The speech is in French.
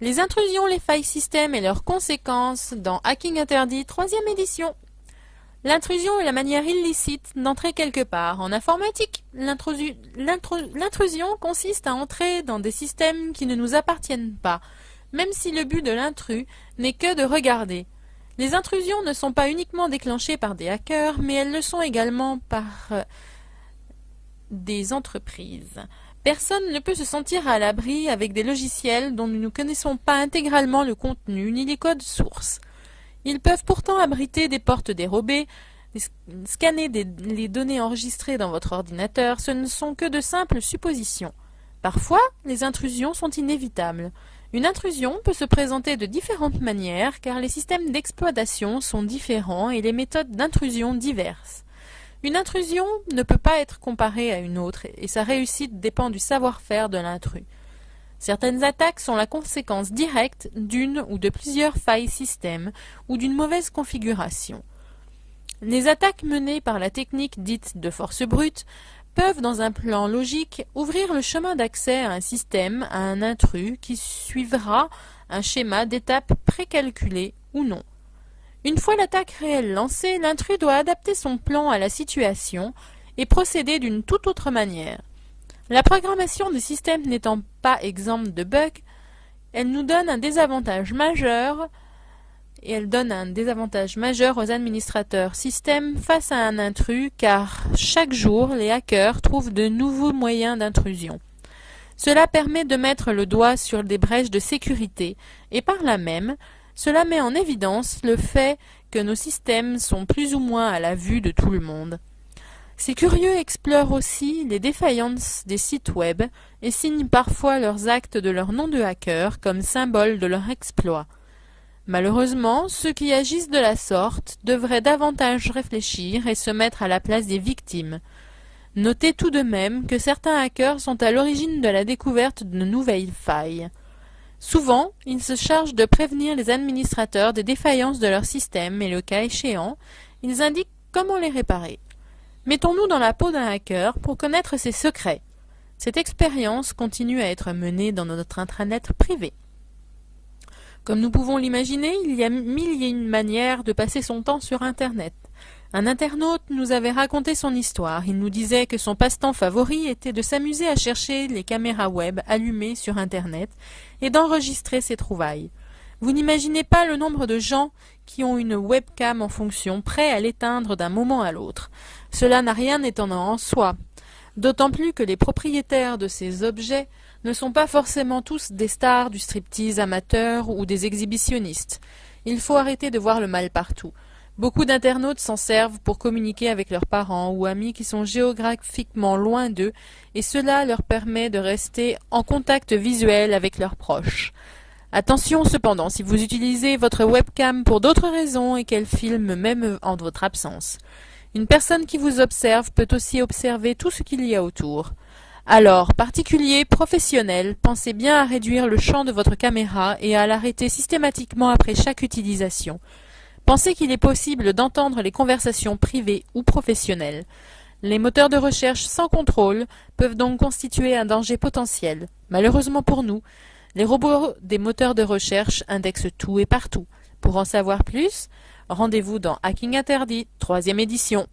Les intrusions, les failles système et leurs conséquences dans Hacking Interdit, 3e édition. L'intrusion est la manière illicite d'entrer quelque part. En informatique, l'intrusion consiste à entrer dans des systèmes qui ne nous appartiennent pas, même si le but de l'intrus n'est que de regarder. Les intrusions ne sont pas uniquement déclenchées par des hackers, mais elles le sont également par des entreprises. Personne ne peut se sentir à l'abri avec des logiciels dont nous ne connaissons pas intégralement le contenu ni les codes sources. Ils peuvent pourtant abriter des portes dérobées, scanner les données enregistrées dans votre ordinateur, ce ne sont que de simples suppositions. Parfois, les intrusions sont inévitables. Une intrusion peut se présenter de différentes manières car les systèmes d'exploitation sont différents et les méthodes d'intrusion diverses. Une intrusion ne peut pas être comparée à une autre et sa réussite dépend du savoir-faire de l'intrus. Certaines attaques sont la conséquence directe d'une ou de plusieurs failles système ou d'une mauvaise configuration. Les attaques menées par la technique dite de force brute peuvent, dans un plan logique, ouvrir le chemin d'accès à un système, à un intrus qui suivra un schéma d'étapes précalculé ou non. Une fois l'attaque réelle lancée, l'intrus doit adapter son plan à la situation et procéder d'une toute autre manière. La programmation des systèmes n'étant pas exempte de bugs, elle nous donne un désavantage majeur aux administrateurs système face à un intrus car chaque jour les hackers trouvent de nouveaux moyens d'intrusion. Cela permet de mettre le doigt sur des brèches de sécurité et par là même, cela met en évidence le fait que nos systèmes sont plus ou moins à la vue de tout le monde. Ces curieux explorent aussi les défaillances des sites web et signent parfois leurs actes de leur nom de hacker comme symbole de leur exploit. Malheureusement, ceux qui agissent de la sorte devraient davantage réfléchir et se mettre à la place des victimes. Notez tout de même que certains hackers sont à l'origine de la découverte de nouvelles failles. Souvent, ils se chargent de prévenir les administrateurs des défaillances de leur système et le cas échéant, ils indiquent comment les réparer. Mettons-nous dans la peau d'un hacker pour connaître ses secrets. Cette expérience continue à être menée dans notre intranet privé. Comme nous pouvons l'imaginer, il y a mille et une manières de passer son temps sur Internet. Un internaute nous avait raconté son histoire. Il nous disait que son passe-temps favori était de s'amuser à chercher les caméras web allumées sur Internet et d'enregistrer ses trouvailles. Vous n'imaginez pas le nombre de gens qui ont une webcam en fonction, prêts à l'éteindre d'un moment à l'autre. Cela n'a rien d'étonnant en soi, d'autant plus que les propriétaires de ces objets ne sont pas forcément tous des stars du striptease amateur ou des exhibitionnistes. Il faut arrêter de voir le mal partout. Beaucoup d'internautes s'en servent pour communiquer avec leurs parents ou amis qui sont géographiquement loin d'eux et cela leur permet de rester en contact visuel avec leurs proches. Attention cependant si vous utilisez votre webcam pour d'autres raisons et qu'elle filme même en votre absence. Une personne qui vous observe peut aussi observer tout ce qu'il y a autour. Alors, particuliers, professionnels, pensez bien à réduire le champ de votre caméra et à l'arrêter systématiquement après chaque utilisation. Pensez qu'il est possible d'entendre les conversations privées ou professionnelles. Les moteurs de recherche sans contrôle peuvent donc constituer un danger potentiel. Malheureusement pour nous, les robots des moteurs de recherche indexent tout et partout. Pour en savoir plus, rendez-vous dans Hacking Interdit, 3e édition.